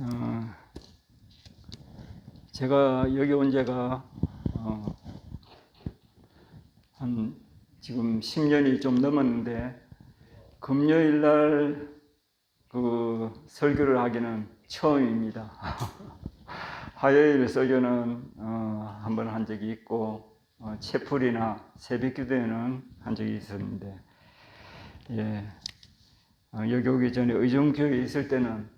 어, 제가 여기 온 지가 한 지금 10년이 좀 넘었는데 금요일 날 그 설교를 하기는 처음입니다. 화요일 설교는 한번 한 적이 있고 채플이나 새벽기도에는 한 적이 있었는데 여기 오기 전에 의정교회에 있을 때는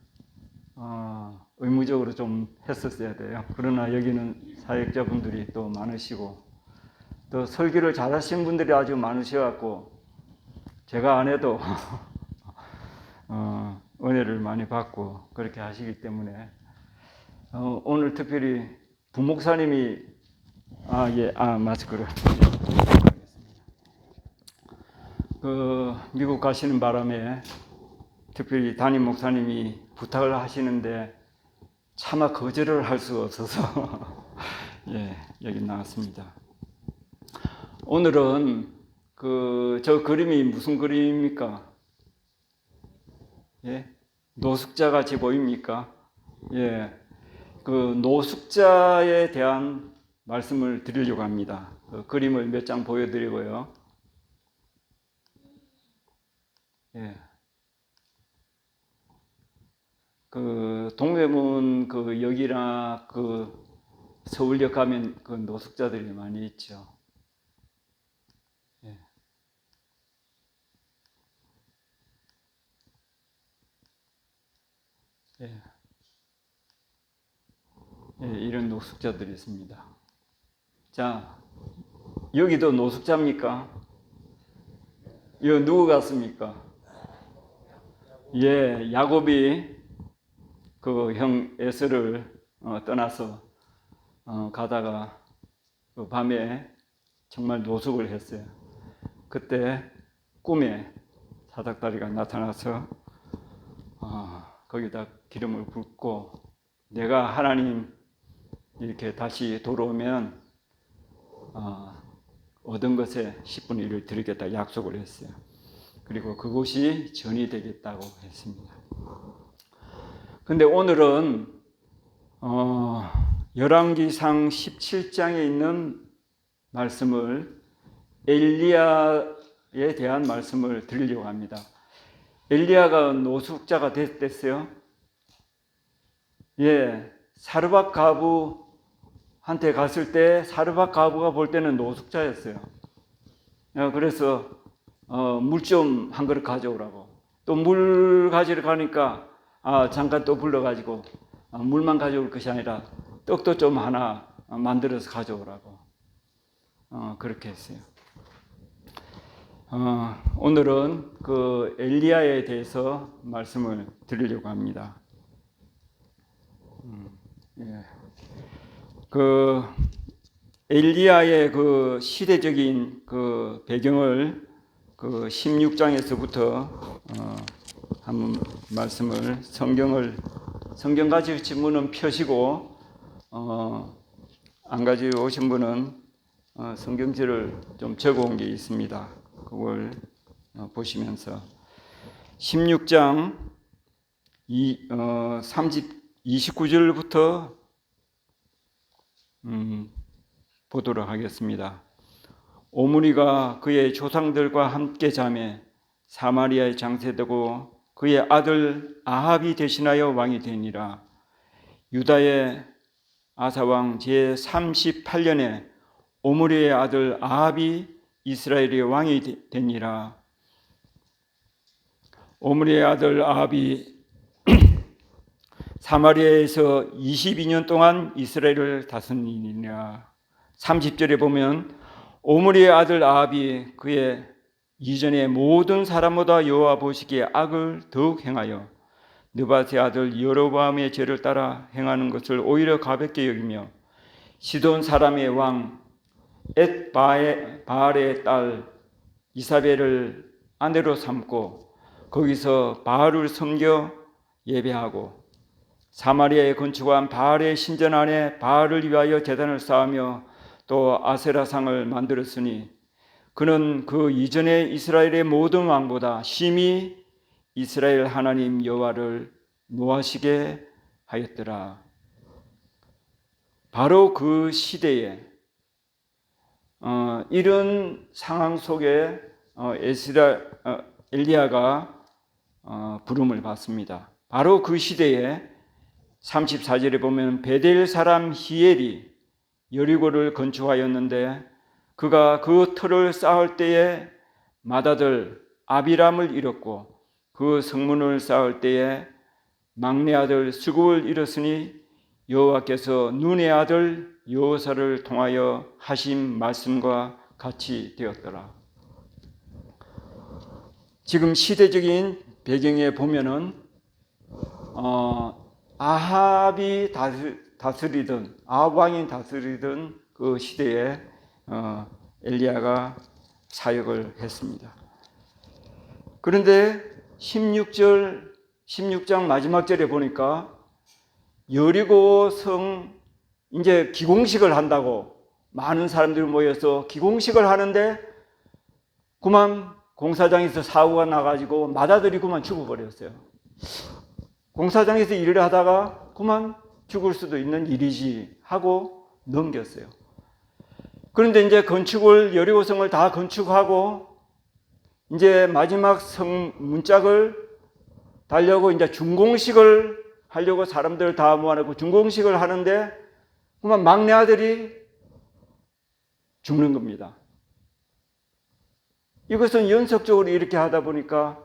의무적으로 좀 했었어야 돼요. 그러나 여기는 사역자분들이 또 많으시고 또 설교를 잘하시는 분들이 아주 많으셔갖고 제가 안 해도 은혜를 많이 받고 그렇게 하시기 때문에 오늘 특별히 부목사님이 마스크를 미국 가시는 바람에 특별히 담임 목사님이 부탁을 하시는데 차마 거절을 할 수가 없어서 여기 나왔습니다. 오늘은 저 그림이 무슨 그림입니까? 노숙자 같이 보입니까? 그 노숙자에 대한 말씀을 드리려고 합니다. 그림을 몇 장 보여드리고요. 그 동대문 그 역이나 그 서울역 가면 그 노숙자들이 많이 있죠. 이런 노숙자들이 있습니다. 자, 여기도 노숙자입니까? 이거 누구 같습니까? 야곱이 그 형 에서를 떠나서 가다가 그 밤에 정말 노숙을 했어요. 그때 꿈에 사닥다리가 나타나서 거기다 기름을 붓고 내가 하나님 이렇게 다시 돌아오면 얻은 것에 10분의 1을 드리겠다 약속을 했어요. 그리고 그곳이 전이 되겠다고 했습니다. 근데 오늘은 열왕기상 17장에 있는 말씀을 엘리야에 대한 말씀을 드리려고 합니다. 엘리야가 노숙자가 됐어요. 사르밧 가부한테 갔을 때 사르밧 가부가 볼 때는 노숙자였어요. 그래서 물 좀 한 그릇 가져오라고. 또 물 가지러 가니까 잠깐 또 불러가지고 물만 가져올 것이 아니라 떡도 좀 하나 만들어서 가져오라고 그렇게 했어요. 오늘은 그 엘리야에 대해서 말씀을 드리려고 합니다. 그 엘리야의 그 시대적인 그 배경을 그 16장에서부터 한번 말씀을 성경 가지고 분은 펴시고 안 가지고 오신 분은 성경지를 좀 적어온 게 있습니다. 그걸 보시면서 16장 29절부터 보도록 하겠습니다. 오므리가 그의 조상들과 함께 자매 사마리아에 장세되고 그의 아들 아합이 대신하여 왕이 되니라. 유다의 아사왕 제38년에 오므리의 아들 아합이 이스라엘의 왕이 되니라. 오므리의 아들 아합이 사마리아에서 22년 동안 이스라엘을 다스리니라. 30절에 보면 오므리의 아들 아합이 그의 이전의 모든 사람보다 여호와 보시기에 악을 더욱 행하여 느밧의 아들 여로보암의 죄를 따라 행하는 것을 오히려 가볍게 여기며 시돈 사람의 왕 엣바알의 딸 이사벨을 아내로 삼고 거기서 바알을 섬겨 예배하고 사마리아에 건축한 바알의 신전 안에 바알을 위하여 제단을 쌓으며 또 아세라상을 만들었으니 그는 그 이전에 이스라엘의 모든 왕보다 심히 이스라엘 하나님 여호와를 노하시게 하였더라. 바로 그 시대에 이런 상황 속에 엘리야가 부름을 받습니다. 바로 그 시대에 34절에 보면 베델 사람 히엘이 여리고를 건축하였는데 그가 그 터를 쌓을 때에 맏아들 아비람을 잃었고 그 성문을 쌓을 때에 막내 아들 스굽을 잃었으니 여호와께서 눈의 아들 여호사를 통하여 하신 말씀과 같이 되었더라. 지금 시대적인 배경에 보면은 아합이 다스리던 아합 왕이 다스리던 그 시대에 엘리야가 사역을 했습니다. 그런데 16장 마지막 절에 보니까 여리고 성 이제 기공식을 한다고 많은 사람들이 모여서 기공식을 하는데 그만 공사장에서 사고가 나가지고 맏아들이 그만 죽어버렸어요. 공사장에서 일을 하다가 그만 죽을 수도 있는 일이지 하고 넘겼어요. 그런데 이제 여리고성을 다 건축하고 이제 마지막 성 문짝을 달려고 이제 준공식을 하려고 사람들 다 모아놓고 준공식을 하는데 그만 막내 아들이 죽는 겁니다. 이것은 연속적으로 이렇게 하다 보니까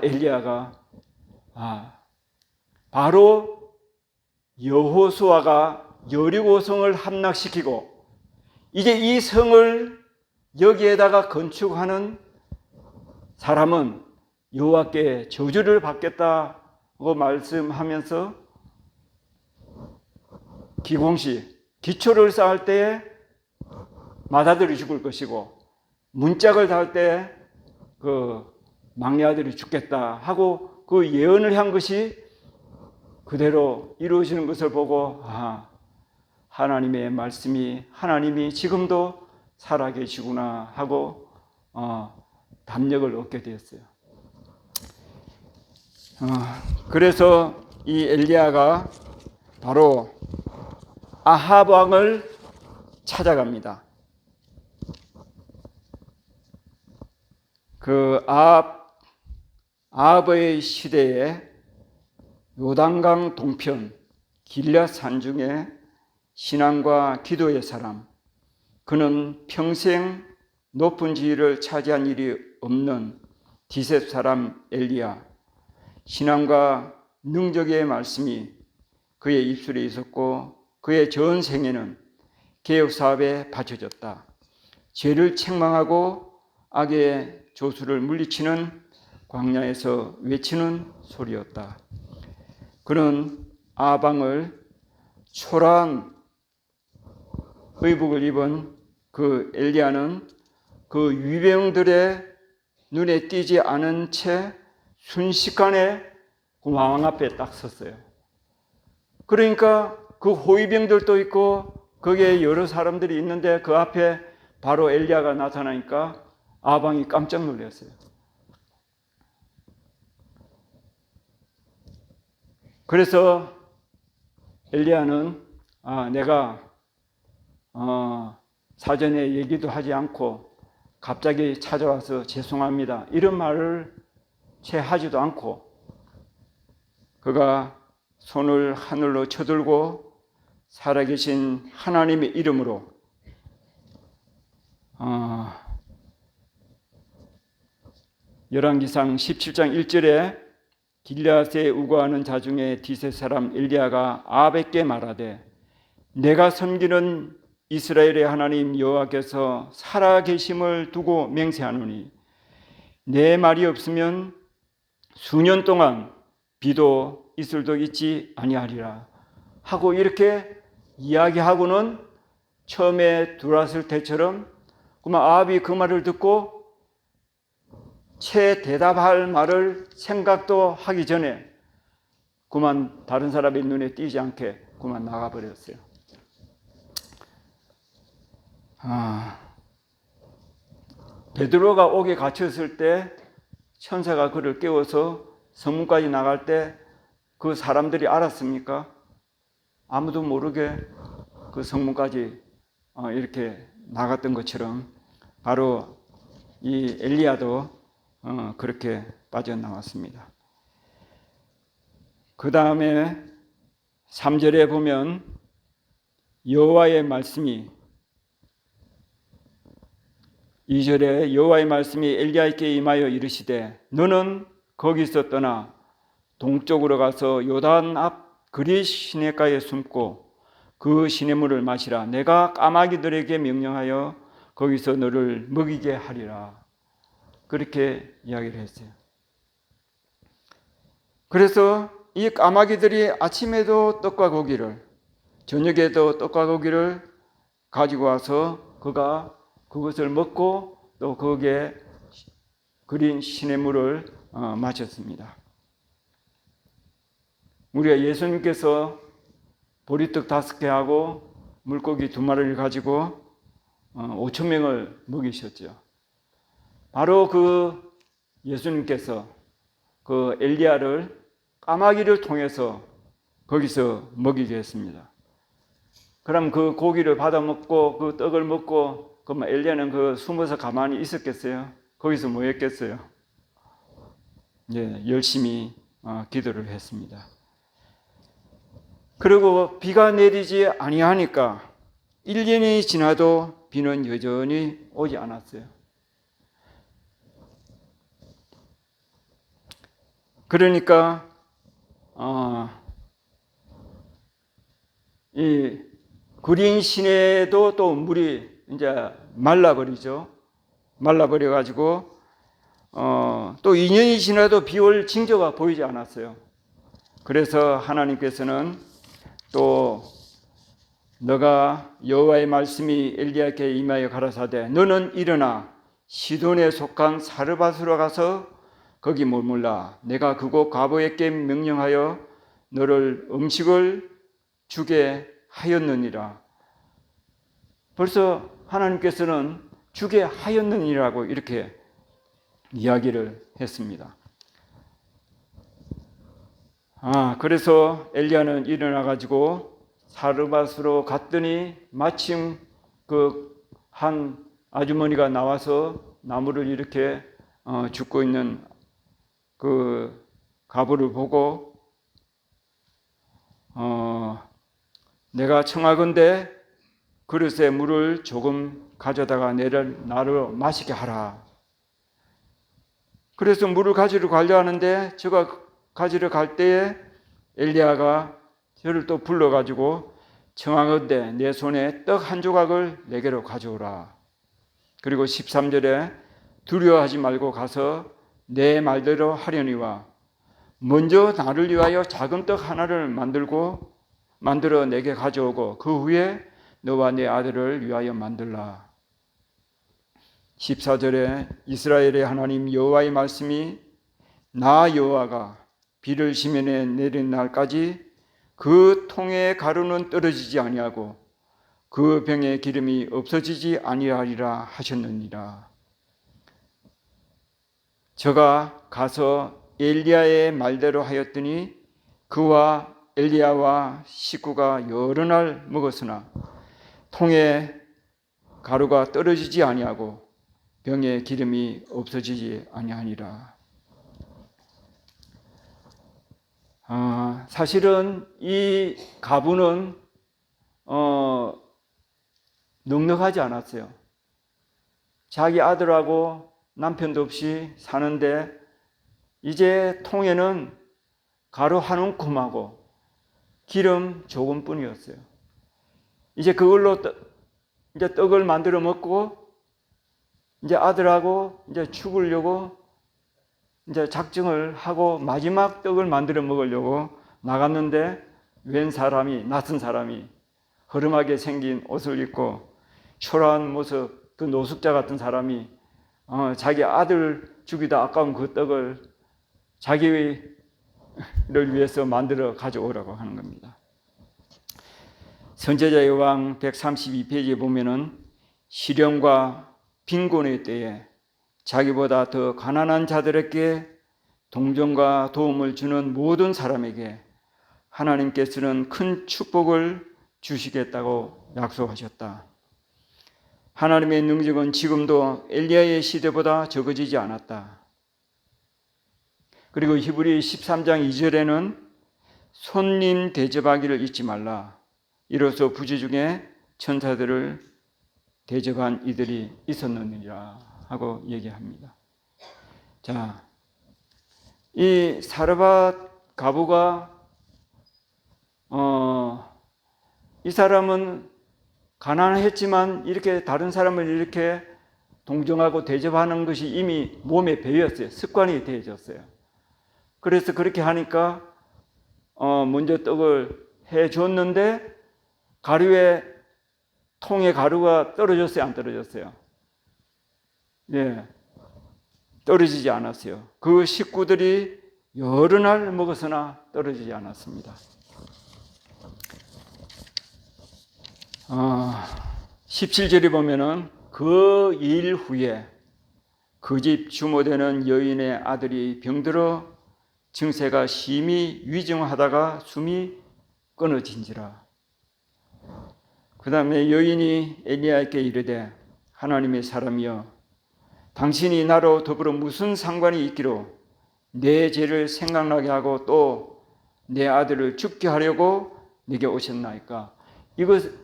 엘리야가 바로 여호수아가 여리고성을 함락시키고 이제 이 성을 여기에다가 건축하는 사람은 여호와께 저주를 받겠다고 말씀하면서 기초를 쌓을 때에 맏아들이 죽을 것이고 문짝을 달 때 그 막내 아들이 죽겠다 하고 그 예언을 한 것이 그대로 이루어지는 것을 보고 하나님의 말씀이 하나님이 지금도 살아계시구나 하고 담력을 얻게 되었어요. 그래서 이 엘리야가 바로 아합 왕을 찾아갑니다. 그 아합의 시대에 요단강 동편 길앗 산중에 신앙과 기도의 사람, 그는 평생 높은 지위를 차지한 일이 없는 디셉 사람 엘리야, 신앙과 능력의 말씀이 그의 입술에 있었고 그의 전 생애는 개혁 사업에 바쳐졌다. 죄를 책망하고 악의 조수를 물리치는 광야에서 외치는 소리였다. 그는 아방을 초라한 의복을 입은 그 엘리야는 그 유병들의 눈에 띄지 않은 채 순식간에 그 왕 앞에 딱 섰어요. 그러니까 그 호위병들도 있고 거기에 여러 사람들이 있는데 그 앞에 바로 엘리야가 나타나니까 아방이 깜짝 놀랐어요. 그래서 엘리야는 내가 사전에 얘기도 하지 않고 갑자기 찾아와서 죄송합니다 이런 말을 채 하지도 않고 그가 손을 하늘로 쳐들고 살아계신 하나님의 이름으로 열왕기상 17장 1절에 길앗에 우거하는 자 중에 디셋 사람 엘리야가 아합에게 말하되 내가 섬기는 이스라엘의 하나님 여호와께서 살아계심을 두고 맹세하노니 내 말이 없으면 수년 동안 비도 이슬도 있지 아니하리라 하고 이렇게 이야기하고는 처음에 들어왔을 때처럼 그만 아합이 그 말을 듣고 채 대답할 말을 생각도 하기 전에 그만 다른 사람의 눈에 띄지 않게 그만 나가버렸어요. 베드로가 옥에 갇혔을 때 천사가 그를 깨워서 성문까지 나갈 때 그 사람들이 알았습니까? 아무도 모르게 그 성문까지 이렇게 나갔던 것처럼 바로 이 엘리야도 그렇게 빠져나왔습니다. 그 다음에 3절에 보면 여호와의 말씀이 2절에 여호와의 말씀이 엘리야에게 임하여 이르시되 너는 거기서 떠나 동쪽으로 가서 요단 앞 그리 시내가에 숨고 그 시냇물을 마시라. 내가 까마귀들에게 명령하여 거기서 너를 먹이게 하리라. 그렇게 이야기를 했어요. 그래서 이 까마귀들이 아침에도 떡과 고기를, 저녁에도 떡과 고기를 가지고 와서 그가 그것을 먹고 또 거기에 그린 시냇물을 마셨습니다. 우리가 예수님께서 보리떡 5개하고 물고기 2마리를 가지고 5천 명을 먹이셨죠. 바로 그 예수님께서 그 엘리야를 까마귀를 통해서 거기서 먹이게 했습니다. 그럼 그 고기를 받아 먹고 그 떡을 먹고 그러면 엘리야는 그 숨어서 가만히 있었겠어요? 거기서 뭐 했겠어요? 예, 열심히 기도를 했습니다. 그리고 비가 내리지 아니하니까 1년이 지나도 비는 여전히 오지 않았어요. 그러니까 이 구린 시내도 또 물이 이제 말라버리죠. 말라버려 가지고 또 2년이 지나도 비 올 징조가 보이지 않았어요. 그래서 하나님께서는 또 너가 여호와의 말씀이 엘리야에게 임하여 가라사대 너는 일어나 시돈에 속한 사르밧으로 가서 거기 머물라. 내가 그곳 과부에게 명령하여 너를 음식을 주게 하였느니라. 벌써 하나님께서는 주게 하였느니라고 이렇게 이야기를 했습니다. 그래서 엘리야는 일어나 가지고 사르밧으로 갔더니 마침 그 한 아주머니가 나와서 나무를 이렇게 줍고 있는 그 과부를 보고 내가 청하건대 그릇에 물을 조금 가져다가 나를 마시게 하라. 그래서 물을 가지러 가려 하는데 제가 가지러 갈 때에 엘리야가 저를 또 불러가지고 청하건대 내 손에 떡 한 조각을 내게로 가져오라. 그리고 13절에 두려워하지 말고 가서 내 말대로 하려니와 먼저 나를 위하여 작은 떡 하나를 만들어 내게 가져오고 그 후에 너와 내 아들을 위하여 만들라. 14절에 이스라엘의 하나님 여호와의 말씀이 나 여호와가 비를 시면에 내린 날까지 그 통의 가루는 떨어지지 아니하고 그 병의 기름이 없어지지 아니하리라 하셨느니라. 저가 가서 엘리야의 말대로 하였더니 그와 엘리야와 식구가 여러 날 먹었으나 통에 가루가 떨어지지 아니하고 병의 기름이 없어지지 아니하니라. 사실은 이 과부는 넉넉하지 않았어요. 자기 아들하고 남편도 없이 사는데 이제 통에는 가루 한 움큼하고 기름 조금뿐이었어요. 이제 그걸로 이제 떡을 만들어 먹고 이제 아들하고 이제 죽으려고 이제 작정을 하고 마지막 떡을 만들어 먹으려고 나갔는데 낯선 사람이 허름하게 생긴 옷을 입고 초라한 모습, 그 노숙자 같은 사람이 자기 아들 죽이다 아까운 그 떡을 자기를 위해서 만들어 가져오라고 하는 겁니다. 선지자의 왕 132페이지에 보면은 시련과 빈곤의 때에 자기보다 더 가난한 자들에게 동정과 도움을 주는 모든 사람에게 하나님께서는 큰 축복을 주시겠다고 약속하셨다. 하나님의 능력은 지금도 엘리야의 시대보다 적어지지 않았다. 그리고 히브리 13장 2절에는 손님 대접하기를 잊지 말라. 이로써 부지 중에 천사들을 대접한 이들이 있었느니라 하고 얘기합니다. 자, 이 사르밧 가부가 이 사람은 가난했지만 이렇게 다른 사람을 이렇게 동정하고 대접하는 것이 이미 몸에 배였어요. 습관이 되어졌어요. 그래서 그렇게 하니까 먼저 떡을 해줬는데 가루에 통에 가루가 떨어졌어요? 안 떨어졌어요? 네, 떨어지지 않았어요. 그 식구들이 여러 날 먹었으나 떨어지지 않았습니다. 17절에 보면은 그 일 후에 그 집 주모되는 여인의 아들이 병들어 증세가 심히 위중하다가 숨이 끊어진지라. 그 다음에 여인이 엘리야에게 이르되 하나님의 사람이여 당신이 나로 더불어 무슨 상관이 있기로 내 죄를 생각나게 하고 또 내 아들을 죽게 하려고 내게 오셨나이까.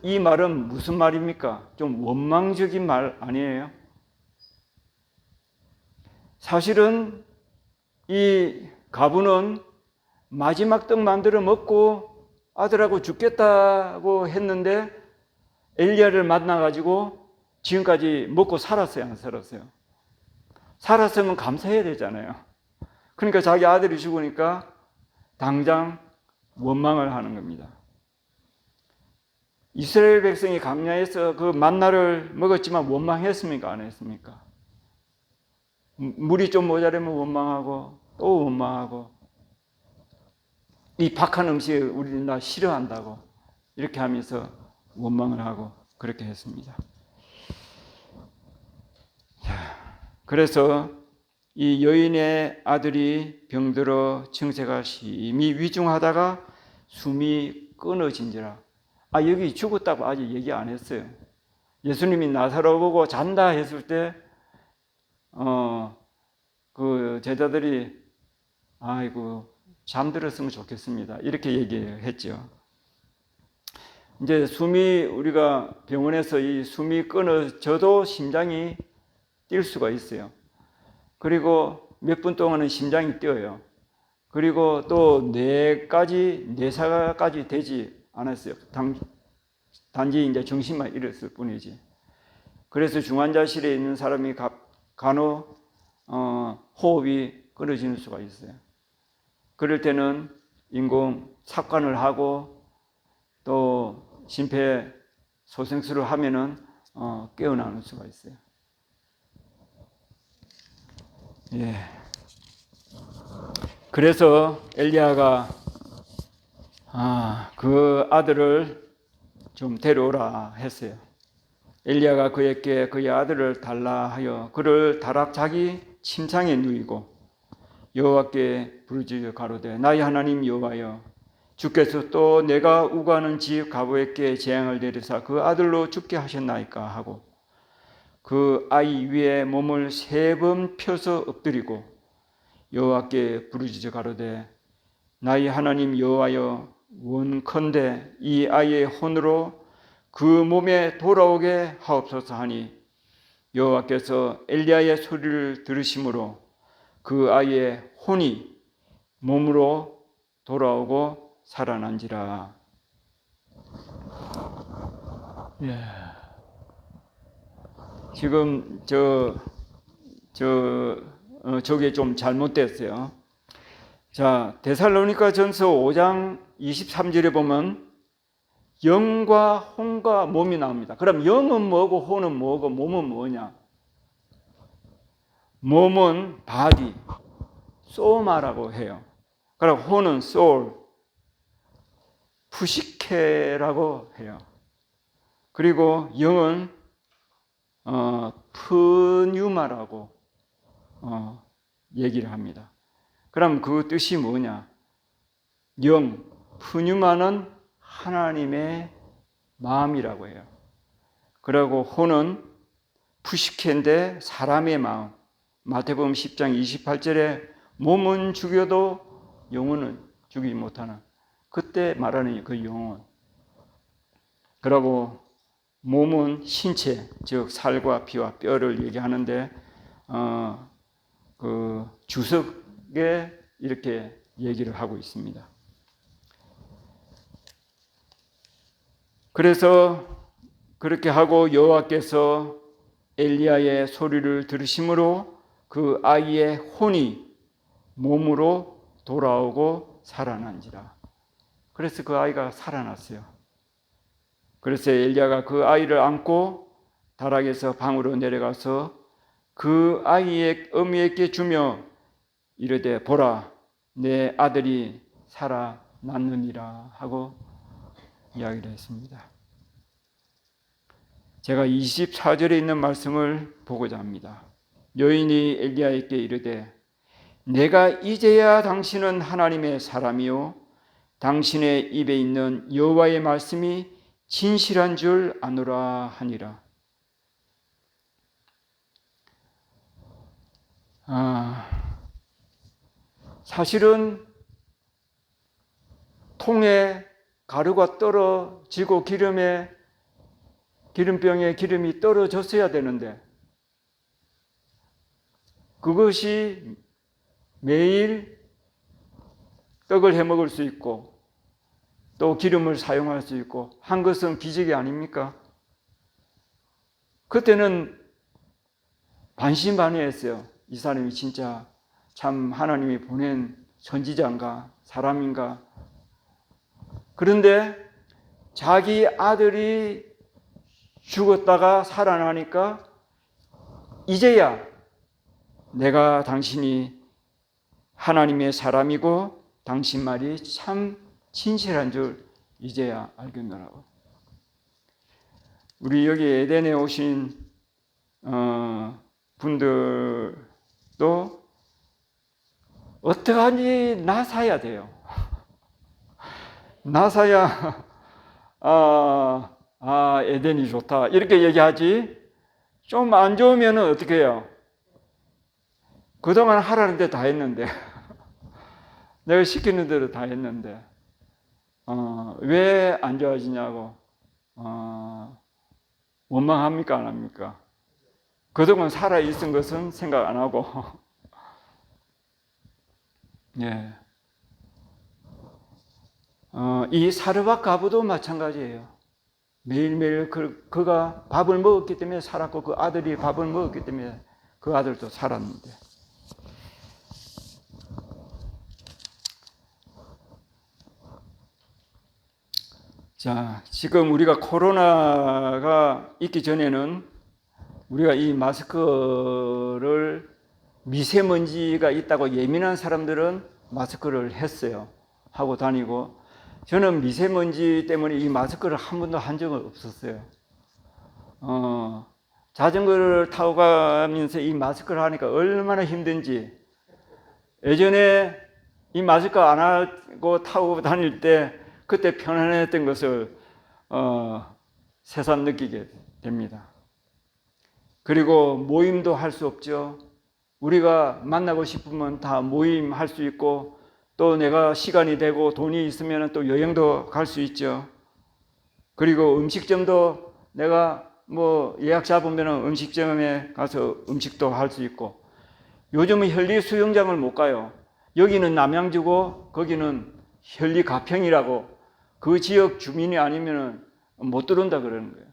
이 말은 무슨 말입니까? 좀 원망적인 말 아니에요? 사실은 이 가부는 마지막 떡 만들어 먹고 아들하고 죽겠다고 했는데 엘리야를 만나가지고 지금까지 먹고 살았어요? 안 살았어요? 살았으면 감사해야 되잖아요. 그러니까 자기 아들이 죽으니까 당장 원망을 하는 겁니다. 이스라엘 백성이 광야에서 그 만나를 먹었지만 원망했습니까? 안 했습니까? 물이 좀 모자라면 원망하고 또 원망하고 이 박한 음식을 우리는 나 싫어한다고 이렇게 하면서 원망을 하고 그렇게 했습니다. 그래서 이 여인의 아들이 병들어 증세가 심히 위중하다가 숨이 끊어진지라. 여기 죽었다고 아직 얘기 안 했어요. 예수님이 나사로 보고 잔다 했을 때 그 제자들이 아이고 잠들었으면 좋겠습니다. 이렇게 얘기했죠. 이제 숨이 우리가 병원에서 이 숨이 끊어져도 심장이 뛸 수가 있어요. 그리고 몇 분 동안은 심장이 뛰어요. 그리고 또 뇌사까지 되지 않았어요. 단지 이제 정신만 잃었을 뿐이지. 그래서 중환자실에 있는 사람이 간혹 호흡이 끊어지는 수가 있어요. 그럴 때는 인공 삽관을 하고 또 심폐소생술을 하면은 깨어나는 수가 있어요. 예. 그래서 엘리야가 그 아들을 좀 데려오라 했어요. 엘리야가 그에게 그의 아들을 달라 하여 그를 다락자기 침상에 누이고 여호와께 부르짖어 가로되 나의 하나님 여호와여 주께서 또 내가 우거하는 집 가부에게 재앙을 내리사 그 아들로 죽게 하셨나이까 하고 그 아이 위에 몸을 3번 펴서 엎드리고 여호와께 부르짖어 가로되 나의 하나님 여호와여 원컨대 이 아이의 혼으로 그 몸에 돌아오게 하옵소서 하니 여호와께서 엘리야의 소리를 들으심으로 그 아이의 혼이 몸으로 돌아오고 살아난지라. 예. 지금 저게 좀 잘못됐어요. 자, 데살로니가 전서 5장 23절에 보면 영과 혼과 몸이 나옵니다. 그럼 영은 뭐고 혼은 뭐고 몸은 뭐냐? 몸은 바디, 소마라고 해요. 그럼 혼은 소울, 푸시케라고 해요. 그리고 영은 푸뉴마라고 얘기를 합니다. 그럼 그 뜻이 뭐냐? 영, 푸뉴마는 하나님의 마음이라고 해요. 그리고 호는 푸시케인데 사람의 마음. 마태복음 10장 28절에 몸은 죽여도 영혼은 죽이지 못하는, 그때 말하는 그 영혼. 그리고 몸은 신체, 즉 살과 피와 뼈를 얘기하는데 그 주석에 이렇게 얘기를 하고 있습니다. 그래서 그렇게 하고 여호와께서 엘리야의 소리를 들으심으로 그 아이의 혼이 몸으로 돌아오고 살아난지라. 그래서 그 아이가 살아났어요. 그래서 엘리야가 그 아이를 안고 다락에서 방으로 내려가서 그 아이의 어미에게 주며 이르되 보라 내 아들이 살아났느니라 하고 이야기를 했습니다. 제가 24절에 있는 말씀을 보고자 합니다. 여인이 엘리야에게 이르되 내가 이제야 당신은 하나님의 사람이요 당신의 입에 있는 여호와의 말씀이 진실한 줄 아노라 하니라. 사실은 통에 가루가 떨어지고 기름병에 기름이 떨어졌어야 되는데 그것이 매일 떡을 해 먹을 수 있고 또 기름을 사용할 수 있고 한 것은 기적이 아닙니까? 그때는 반신반의했어요. 이 사람이 진짜 참 하나님이 보낸 선지자인가 사람인가. 그런데 자기 아들이 죽었다가 살아나니까 이제야 내가 당신이 하나님의 사람이고 당신 말이 참 진실한 줄 이제야 알겠노라고. 우리 여기 에덴에 오신 분들도 어떡하니 나사야 돼요. 나사야 에덴이 좋다 이렇게 얘기하지. 좀 안 좋으면 어떻게 해요? 그동안 하라는 데 다 했는데 내가 시키는 대로 다 했는데 왜 안 좋아지냐고 원망합니까 안 합니까? 그동안 살아있은 것은 생각 안 하고 예. 이 사르밧 가부도 마찬가지예요. 매일매일 그가 밥을 먹었기 때문에 살았고 그 아들이 밥을 먹었기 때문에 그 아들도 살았는데 자, 지금 우리가 코로나가 있기 전에는 우리가 이 마스크를 미세먼지가 있다고 예민한 사람들은 마스크를 했어요. 하고 다니고 저는 미세먼지 때문에 이 마스크를 한 번도 한 적은 없었어요. 자전거를 타고 가면서 이 마스크를 하니까 얼마나 힘든지 예전에 이 마스크 안 하고 타고 다닐 때 그때 편안했던 것을 새삼 느끼게 됩니다. 그리고 모임도 할 수 없죠. 우리가 만나고 싶으면 다 모임 할 수 있고 또 내가 시간이 되고 돈이 있으면 또 여행도 갈 수 있죠. 그리고 음식점도 내가 뭐 예약 잡으면 음식점에 가서 음식도 할 수 있고 요즘은 현리 수영장을 못 가요. 여기는 남양주고 거기는 현리 가평이라고 그 지역 주민이 아니면 못 들어온다 그러는 거예요.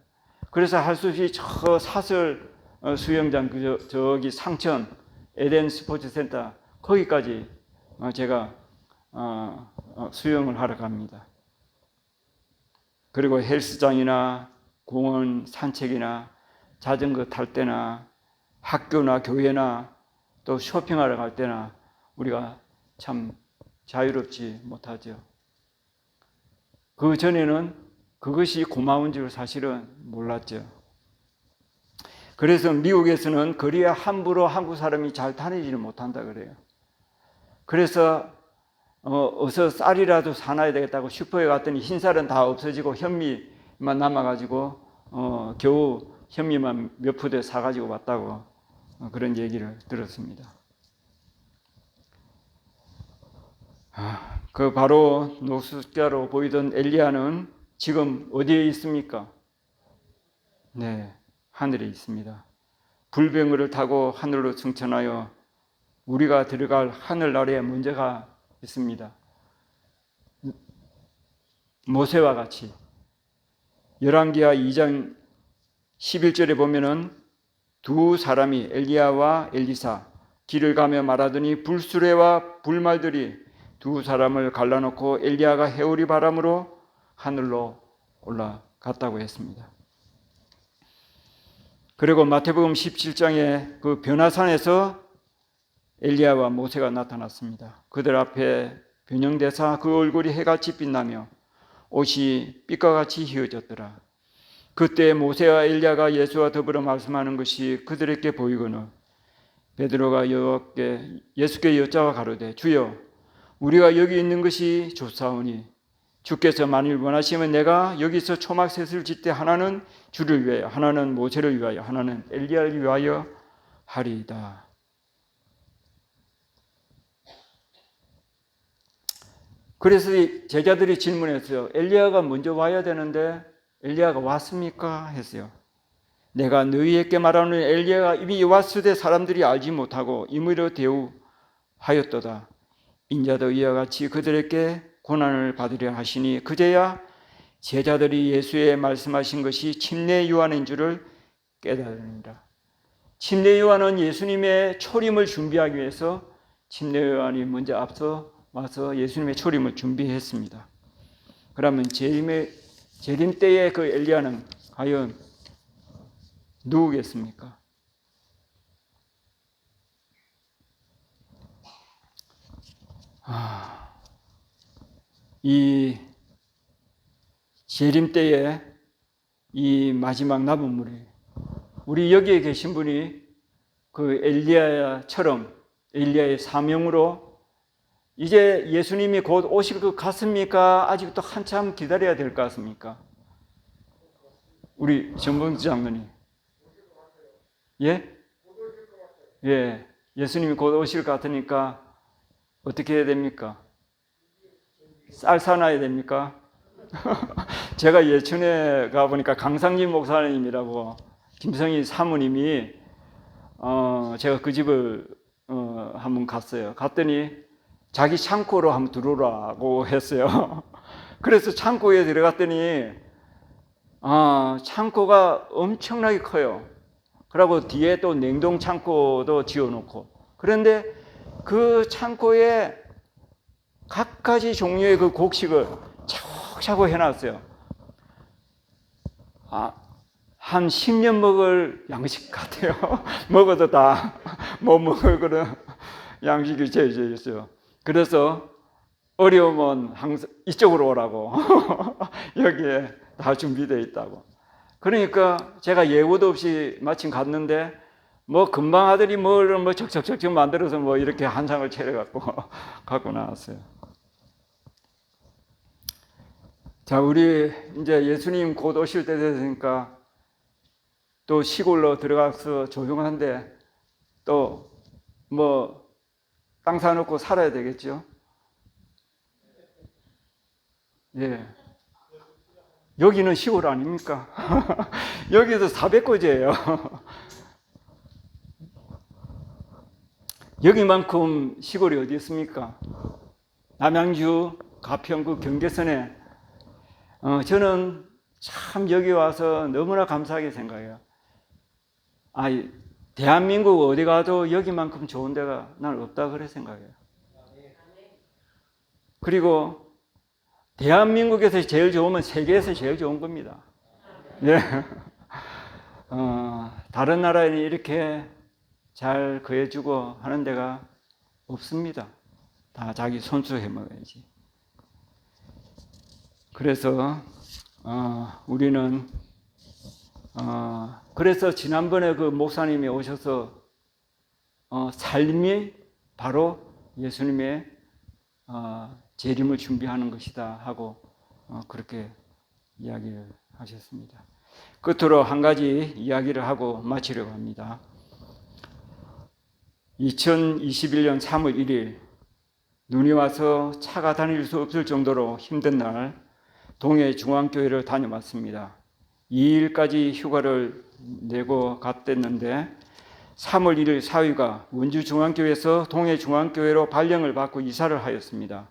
그래서 할 수 없이 저 사설 수영장 저기 상천 에덴 스포츠 센터 거기까지 제가 수영을 하러 갑니다. 그리고 헬스장이나 공원 산책이나 자전거 탈 때나 학교나 교회나 또 쇼핑하러 갈 때나 우리가 참 자유롭지 못하죠. 그 전에는 그것이 고마운 줄 사실은 몰랐죠. 그래서 미국에서는 거리에 함부로 한국 사람이 잘 다니지를 못한다 그래요. 그래서 어서 쌀이라도 사놔야 되겠다고 슈퍼에 갔더니 흰쌀은 다 없어지고 현미만 남아가지고 겨우 현미만 몇 푸대 사가지고 왔다고 그런 얘기를 들었습니다. 그 바로 노숙자로 보이던 엘리야는 지금 어디에 있습니까? 네, 하늘에 있습니다. 불병거를 타고 하늘로 승천하여 우리가 들어갈 하늘나라에 문제가 있습니다. 모세와 같이 열왕기하 2장 11절에 보면은 두 사람이 엘리야와 엘리사 길을 가며 말하더니 불수레와 불말들이 두 사람을 갈라놓고 엘리야가 해오리 바람으로 하늘로 올라갔다고 했습니다. 그리고 마태복음 17장에 그 변화산에서 엘리야와 모세가 나타났습니다. 그들 앞에 변형되사 그 얼굴이 해같이 빛나며 옷이 빛과 같이 휘어졌더라. 그때 모세와 엘리야가 예수와 더불어 말씀하는 것이 그들에게 보이거늘 베드로가 예수께 여짜와 가로되 주여 우리가 여기 있는 것이 좋사오니 주께서 만일 원하시면 내가 여기서 초막셋을 짓되 하나는 주를 위하여 하나는 모세를 위하여 하나는 엘리야를 위하여 하리이다. 그래서 제자들이 질문했어요. 엘리야가 먼저 와야 되는데 엘리야가 왔습니까? 했어요. 내가 너희에게 말하는 엘리야가 이미 왔으되 사람들이 알지 못하고 임의로 대우하였도다. 인자도 이와 같이 그들에게 고난을 받으려 하시니 그제야 제자들이 예수의 말씀하신 것이 침례 요한인 줄을 깨달으니라. 침례 요한은 예수님의 초림을 준비하기 위해서 침례 요한이 먼저 앞서 와서 예수님의 초림을 준비했습니다. 그러면 재림 때의 그 엘리야는 과연 누구겠습니까? 이 재림 때에 이 마지막 남은 무리, 우리 여기에 계신 분이 그 엘리야처럼 엘리야의 사명으로 이제 예수님이 곧 오실 것 같습니까? 아직도 한참 기다려야 될 것 같습니까? 우리 정봉주 장로님. 예? 예. 예수님이 곧 오실 것 같으니까 어떻게 해야 됩니까? 쌀 사놔야 됩니까? 제가 예천에 가보니까 강상진 목사님이라고 김성희 사모님이 제가 그 집을 한번 갔어요. 갔더니 자기 창고로 한번 들어오라고 했어요. 그래서 창고에 들어갔더니 창고가 엄청나게 커요. 그리고 뒤에 또 냉동 창고도 지어놓고, 그런데 그 창고에 각가지 종류의 그 곡식을 차곡차곡 해놨어요. 한 10년 먹을 양식 같아요. 먹어도 다 못 먹을 그런 양식이 제일 있어요. 그래서 어려우면 항상 이쪽으로 오라고 여기에 다 준비되어 있다고. 그러니까 제가 예고도 없이 마침 갔는데 뭐 금방 아들이 뭐 척척척척 만들어서 뭐 이렇게 한 상을 차려갖고 갖고 나왔어요. 자, 우리 이제 예수님 곧 오실 때 됐으니까 또 시골로 들어가서 조용한데 또 뭐 땅 사놓고 살아야 되겠죠. 예. 여기는 시골 아닙니까? 여기도 400고지예요. 여기만큼 시골이 어디 있습니까? 남양주, 가평, 경계선에 저는 참 여기 와서 너무나 감사하게 생각해요. 대한민국 어디 가도 여기만큼 좋은 데가 난 없다 그래 생각해요. 그리고 대한민국에서 제일 좋으면 세계에서 제일 좋은 겁니다. 예. 다른 나라에는 이렇게 잘 거해주고 하는 데가 없습니다. 다 자기 손수 해 먹어야지. 그래서 우리는 그래서 지난번에 그 목사님이 오셔서 삶이 바로 예수님의 재림을 준비하는 것이다 하고 그렇게 이야기를 하셨습니다. 끝으로 한 가지 이야기를 하고 마치려고 합니다. 2021년 3월 1일 눈이 와서 차가 다닐 수 없을 정도로 힘든 날 동해중앙교회를 다녀왔습니다. 2일까지 휴가를 내고 갔댔는데 3월 1일 사위가 원주중앙교회에서 동해중앙교회로 발령을 받고 이사를 하였습니다.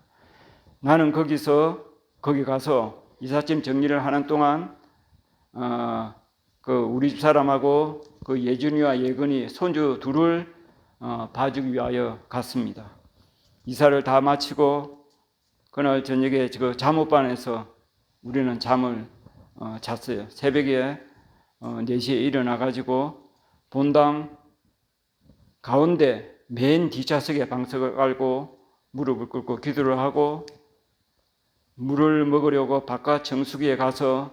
나는 거기 가서 이삿짐 정리를 하는 동안 우리 집 사람하고 그 예준이와 예근이 손주 둘을 봐주기 위하여 갔습니다. 이사를 다 마치고 그날 저녁에 그 잠옷반에서 우리는 잠을 잤어요. 새벽에 4시에 일어나가지고 본당 가운데 맨 뒷좌석에 방석을 깔고 무릎을 꿇고 기도를 하고 물을 먹으려고 바깥 정수기에 가서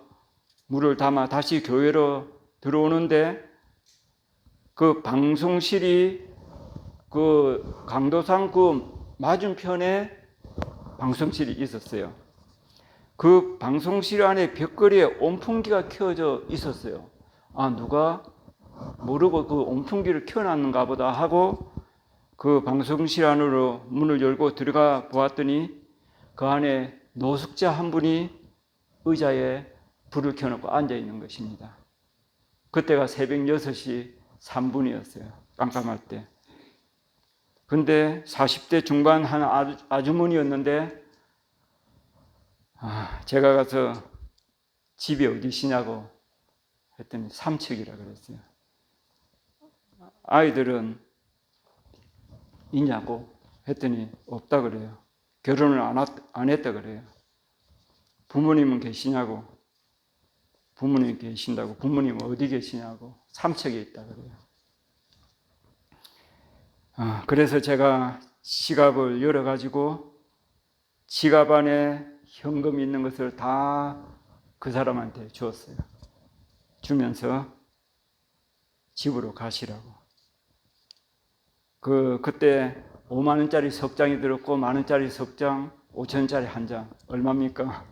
물을 담아 다시 교회로 들어오는데 그 방송실이 그 강도상 그 맞은편에 방송실이 있었어요. 그 방송실 안에 벽걸이에 온풍기가 켜져 있었어요. 누가 모르고 그 온풍기를 켜놨는가 보다 하고 그 방송실 안으로 문을 열고 들어가 보았더니 그 안에 노숙자 한 분이 의자에 불을 켜놓고 앉아 있는 것입니다. 그때가 새벽 6시 3분이었어요. 깜깜할 때. 근데 40대 중반 한 아주머니였는데 제가 가서 집이 어디시냐고 했더니 삼척이라 그랬어요. 아이들은 있냐고 했더니 없다 그래요. 결혼을 안 했다 그래요. 부모님은 계시냐고. 부모님 계신다고. 부모님은 어디 계시냐고. 삼척에 있다 그래요. 그래서 제가 지갑을 열어가지고 지갑 안에 현금 있는 것을 다 그 사람한테 주었어요. 주면서 집으로 가시라고. 그때 5만 원짜리 석장이 들었고 1만 원짜리 석장, 5천 원짜리 한 장. 얼마입니까?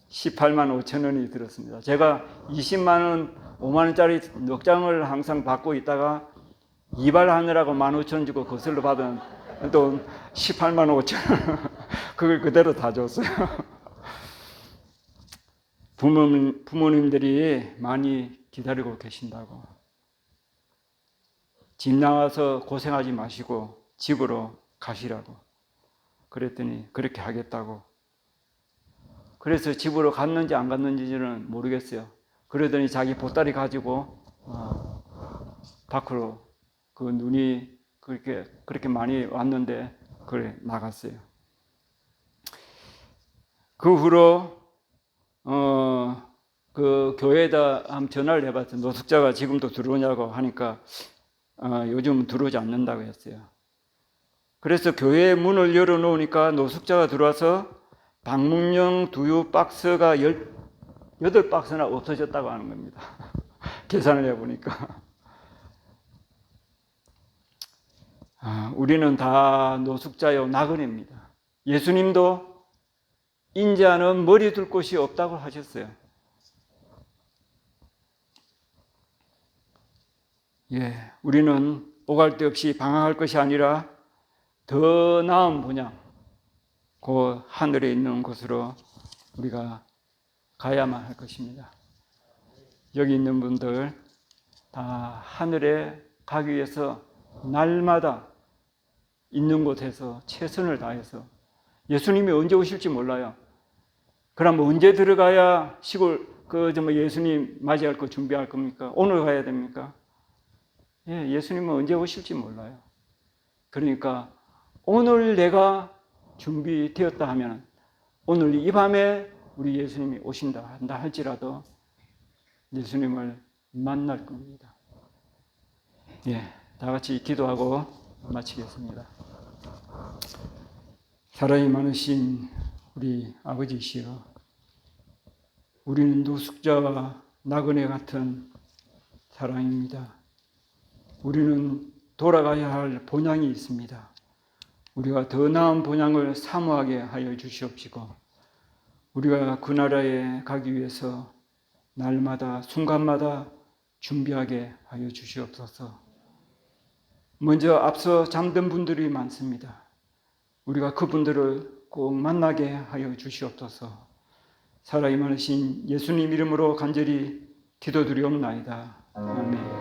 18만 5천 원이 들었습니다. 제가 20만 원, 5만 원짜리 넉 장을 항상 받고 있다가 이발하느라고 15,000원 주고 거슬러 받은 돈 18만 5천 원. 그걸 그대로 다 줬어요. 부모님들이 많이 기다리고 계신다고. 집 나와서 고생하지 마시고 집으로 가시라고. 그랬더니 그렇게 하겠다고. 그래서 집으로 갔는지 안 갔는지는 모르겠어요. 그러더니 자기 보따리 가지고 밖으로 그 눈이 그렇게 많이 왔는데 그래 나갔어요. 그 후로 그 교회에다 한번 전화를 해봤어요. 노숙자가 지금도 들어오냐고 하니까 요즘은 들어오지 않는다고 했어요. 그래서 교회 문을 열어놓으니까 노숙자가 들어와서 방문용 두유 박스가 18박스나 없어졌다고 하는 겁니다. 계산을 해보니까. 우리는 다 노숙자요 나그네입니다. 예수님도 인자는 머리 둘 곳이 없다고 하셨어요. 우리는 오갈 데 없이 방황할 것이 아니라 더 나은 분양, 그 하늘에 있는 곳으로 우리가 가야만 할 것입니다. 여기 있는 분들 다 하늘에 가기 위해서 날마다 있는 곳에서 최선을 다해서 예수님이 언제 오실지 몰라요. 그럼 언제 들어가야 시골 예수님 맞이할 거 준비할 겁니까? 오늘 가야 됩니까? 예수님은 언제 오실지 몰라요. 그러니까 오늘 내가 준비되었다 하면 오늘 이 밤에 우리 예수님이 오신다 한다 할지라도 예수님을 만날 겁니다. 다 같이 기도하고 마치겠습니다. 사랑이 많으신 우리 아버지시여, 우리는 노숙자와 나그네 같은 사랑입니다. 우리는 돌아가야 할 본향이 있습니다. 우리가 더 나은 본향을 사모하게 하여 주시옵시고 우리가 그 나라에 가기 위해서 날마다 순간마다 준비하게 하여 주시옵소서. 먼저 앞서 잠든 분들이 많습니다. 우리가 그분들을 꼭 만나게 하여 주시옵소서. 살아임하신 예수님 이름으로 간절히 기도드리옵나이다. 아멘.